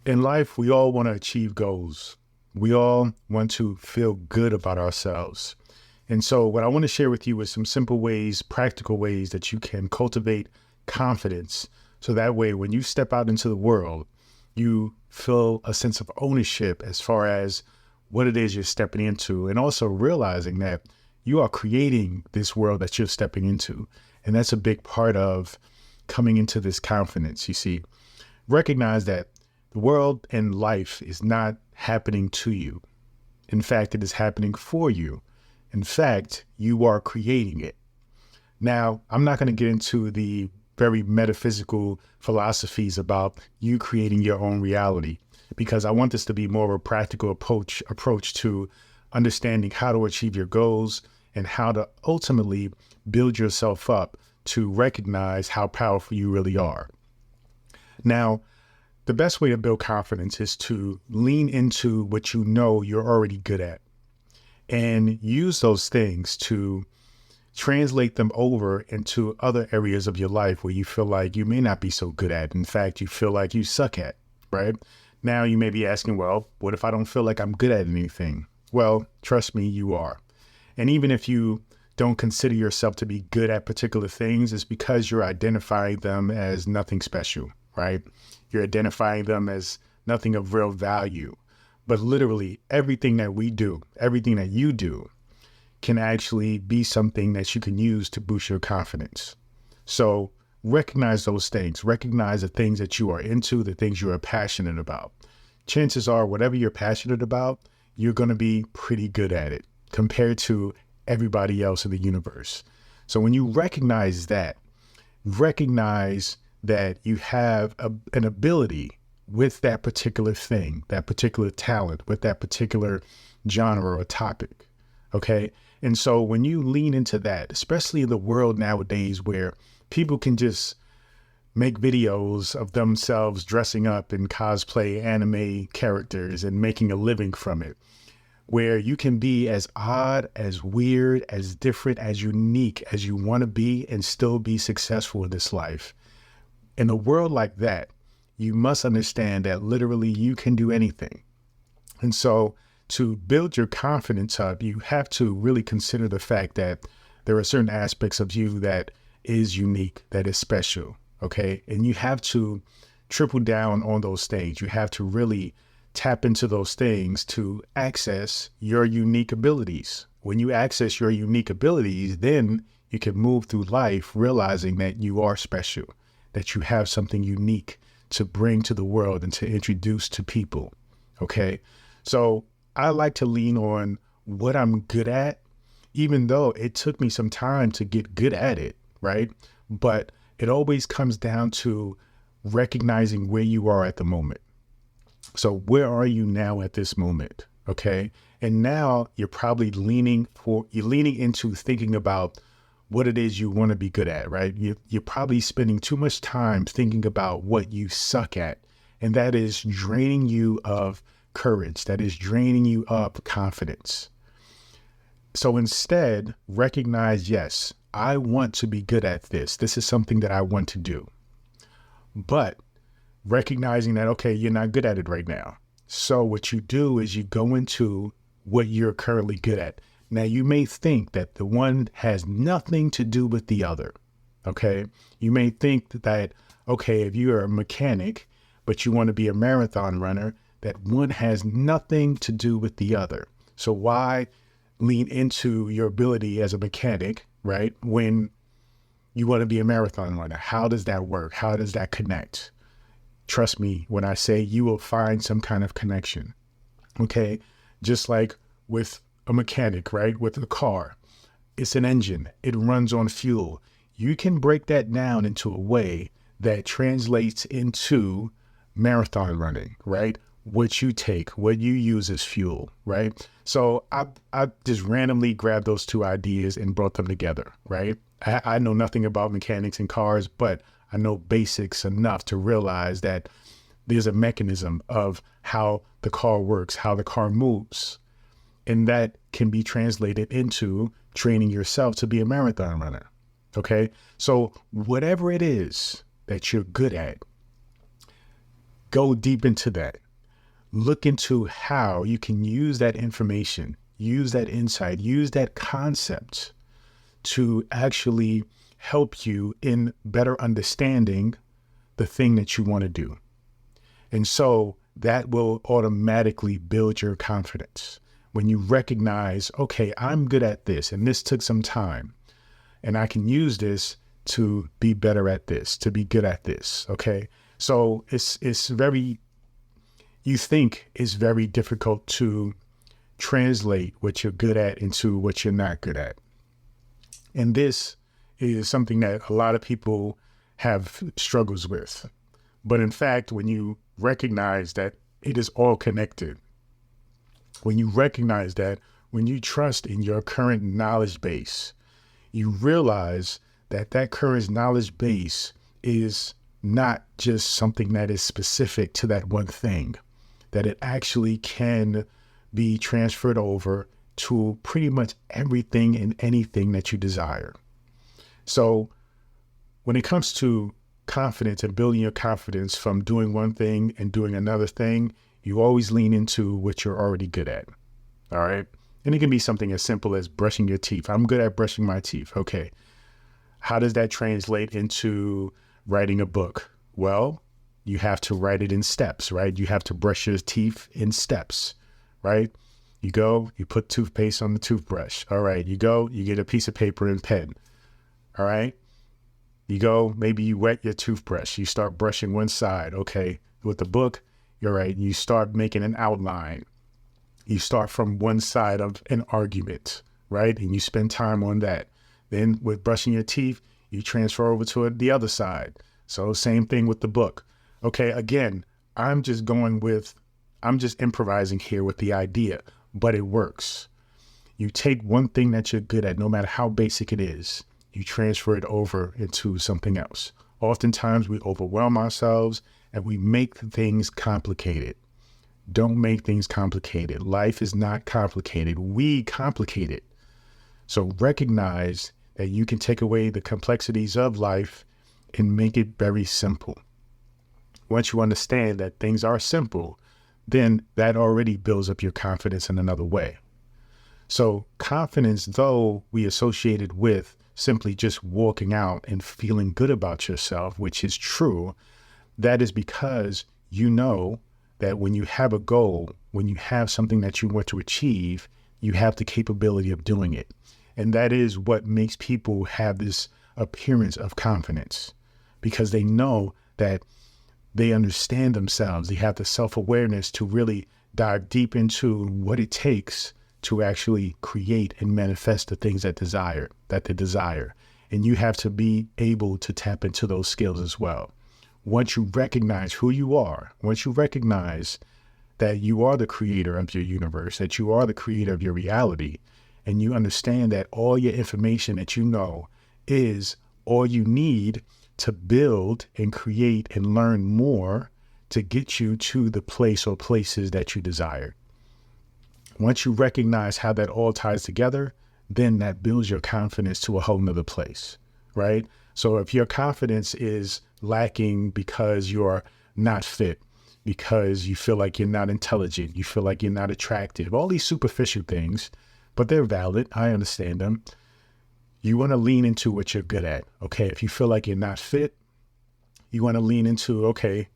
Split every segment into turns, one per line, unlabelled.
In life, we all want to achieve goals. We all want to feel good about ourselves. And so, what I want to share with you is some simple ways, practical ways that you can cultivate confidence. So that way, when you step out into the world, you feel a sense of ownership as far as what it is you're stepping into, and also realizing that you are creating this world that you're stepping into. And that's a big part of coming into this confidence. You see, recognize that the world and life is not happening to you. In fact, it is happening for you. In fact, you are creating it. Now, I'm not going to get into the very metaphysical philosophies about you creating your own reality, because I want this to be more of a practical approach to understanding how to achieve your goals and how to ultimately build yourself up to recognize how powerful you really are. Now, the best way to build confidence is to lean into what you know you're already good at and use those things to translate them over into other areas of your life where you feel like you may not be so good at. In fact, you feel like you suck at, right? Now you may be asking, well, what if I don't feel like I'm good at anything? Well, trust me, you are. And even if you don't consider yourself to be good at particular things, it's because you're identifying them as nothing special, right? You're identifying them as nothing of real value. But literally everything that we do, everything that you do can actually be something that you can use to boost your confidence. So recognize those things. Recognize the things that you are into, the things you are passionate about. Chances are whatever you're passionate about, you're going to be pretty good at it compared to everybody else in the universe. So when you recognize that you have an ability with that particular thing, that particular talent, with that particular genre or topic. Okay. And so when you lean into that, especially in the world nowadays where people can just make videos of themselves dressing up in cosplay anime characters and making a living from it, where you can be as odd, as weird, as different, as unique as you want to be and still be successful in this life. In a world like that, you must understand that literally you can do anything. And so to build your confidence up, you have to really consider the fact that there are certain aspects of you that is unique, that is special. Okay. And you have to triple down on those things. You have to really tap into those things to access your unique abilities. When you access your unique abilities, then you can move through life realizing that you are special, that you have something unique to bring to the world and to introduce to people. Okay. So I like to lean on what I'm good at, even though it took me some time to get good at it. Right. But it always comes down to recognizing where you are at the moment. So where are you now at this moment? Okay. And now you're probably leaning into thinking about what it is you want to be good at, right? You're probably spending too much time thinking about what you suck at. And that is draining you of courage. That is draining you of confidence. So instead, recognize, yes, I want to be good at this. This is something that I want to do. But recognizing that, okay, you're not good at it right now. So what you do is you go into what you're currently good at. Now, you may think that the one has nothing to do with the other. Okay. You may think that, okay, if you're a mechanic, but you want to be a marathon runner, that one has nothing to do with the other. So why lean into your ability as a mechanic, right? When you want to be a marathon runner, how does that work? How does that connect? Trust me when I say you will find some kind of connection. Okay. Just like with a mechanic, right? With a car, it's an engine. It runs on fuel. You can break that down into a way that translates into marathon running, right? What you take, what you use as fuel, right? So I just randomly grabbed those two ideas and brought them together, right? I know nothing about mechanics and cars, but I know basics enough to realize that there's a mechanism of how the car works, how the car moves. And that can be translated into training yourself to be a marathon runner. Okay. So whatever it is that you're good at, go deep into that. Look into how you can use that information, use that insight, use that concept to actually help you in better understanding the thing that you want to do. And so that will automatically build your confidence. When you recognize, okay, I'm good at this, and this took some time, and I can use this to be better at this, to be good at this. Okay. So it's very, you think it's very difficult to translate what you're good at into what you're not good at. And this is something that a lot of people have struggles with. But in fact, when you recognize that it is all connected, when you recognize that, when you trust in your current knowledge base, you realize that that current knowledge base is not just something that is specific to that one thing, that it actually can be transferred over to pretty much everything and anything that you desire. So when it comes to confidence and building your confidence from doing one thing and doing another thing, you always lean into what you're already good at. All right. And it can be something as simple as brushing your teeth. I'm good at brushing my teeth. Okay. How does that translate into writing a book? Well, you have to write it in steps, right? You have to brush your teeth in steps, right? You go, you put toothpaste on the toothbrush. All right. You go, you get a piece of paper and pen. All right. You go, maybe you wet your toothbrush. You start brushing one side. Okay. With the book, you're right. You start making an outline. You start from one side of an argument, right? And you spend time on that. Then with brushing your teeth, you transfer over to the other side. So same thing with the book. Okay. Again, I'm just improvising here with the idea, but it works. You take one thing that you're good at, no matter how basic it is, you transfer it over into something else. Oftentimes we overwhelm ourselves and we make things complicated. Don't make things complicated. Life is not complicated. We complicate it. So recognize that you can take away the complexities of life and make it very simple. Once you understand that things are simple, then that already builds up your confidence in another way. So confidence, though we associate it with simply just walking out and feeling good about yourself, which is true, that is because you know that when you have a goal, when you have something that you want to achieve, you have the capability of doing it. And that is what makes people have this appearance of confidence, because they know that they understand themselves. They have the self-awareness to really dive deep into what it takes to actually create and manifest the things that they desire. And you have to be able to tap into those skills as well. Once you recognize who you are, once you recognize that you are the creator of your universe, that you are the creator of your reality, and you understand that all your information that you know is all you need to build and create and learn more to get you to the place or places that you desire. Once you recognize how that all ties together, then that builds your confidence to a whole nother place, right? So if your confidence is lacking because you're not fit, because you feel like you're not intelligent, you feel like you're not attractive, all these superficial things, but they're valid. I understand them. You want to lean into what you're good at. Okay. If you feel like you're not fit, you want to lean into, okay,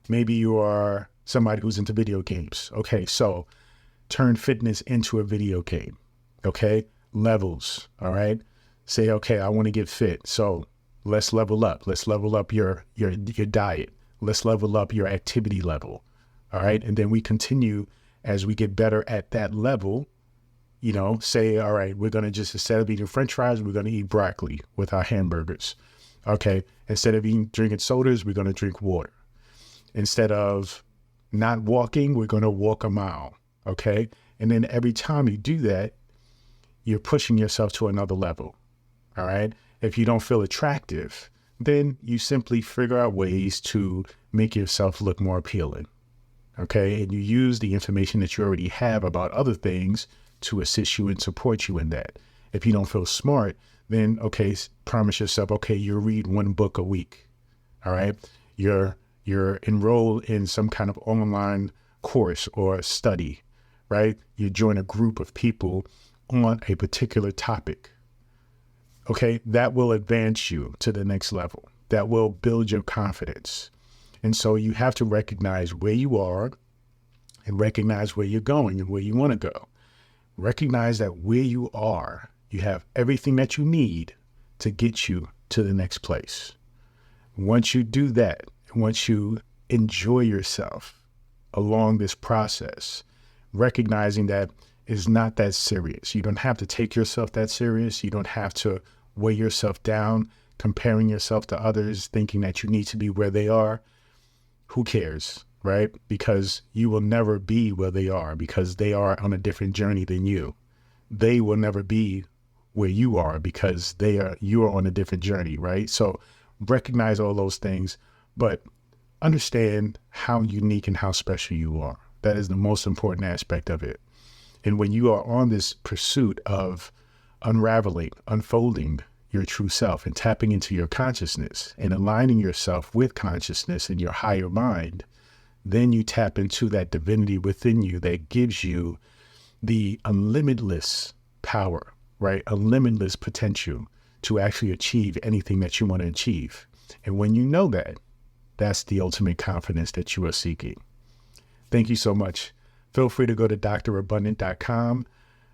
maybe you are somebody who's into video games. Okay. So turn fitness into a video game. Okay. Levels. All right. Say, okay, I want to get fit. So let's level up. Let's level up your diet. Let's level up your activity level. All right. And then we continue as we get better at that level, say, all right, we're going to just, instead of eating French fries, we're going to eat broccoli with our hamburgers. Okay. Instead of drinking sodas, we're going to drink water. Instead of not walking, we're going to walk a mile. Okay. And then every time you do that, you're pushing yourself to another level. All right. If you don't feel attractive, then you simply figure out ways to make yourself look more appealing. Okay. And you use the information that you already have about other things to assist you and support you in that. If you don't feel smart, then, okay, promise yourself, okay, you'll read one book a week. All right. You're You're enrolled in some kind of online course or study, right? You join a group of people on a particular topic. Okay, that will advance you to the next level. That will build your confidence. And so you have to recognize where you are and recognize where you're going and where you want to go. Recognize that where you are, you have everything that you need to get you to the next place. Once you do that, once you enjoy yourself along this process, recognizing that it's not that serious. You don't have to take yourself that serious. You don't have to weigh yourself down, comparing yourself to others, thinking that you need to be where they are. Who cares, right? Because you will never be where they are because they are on a different journey than you. They will never be where you are because you are on a different journey, right? So recognize all those things, but understand how unique and how special you are. That is the most important aspect of it. And when you are on this pursuit of unraveling, unfolding your true self and tapping into your consciousness and aligning yourself with consciousness in your higher mind, then you tap into that divinity within you that gives you the unlimitless power, right? A limitless potential to actually achieve anything that you want to achieve. And when you know that, that's the ultimate confidence that you are seeking. Thank you so much. Feel free to go to drabundant.com,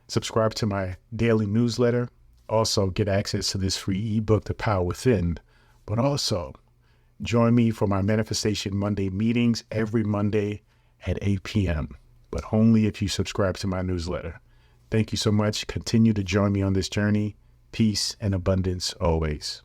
subscribe to my daily newsletter, also get access to this free ebook, The Power Within, but also join me for my Manifestation Monday meetings every Monday at 8 p.m., but only if you subscribe to my newsletter. Thank you so much. Continue to join me on this journey. Peace and abundance always.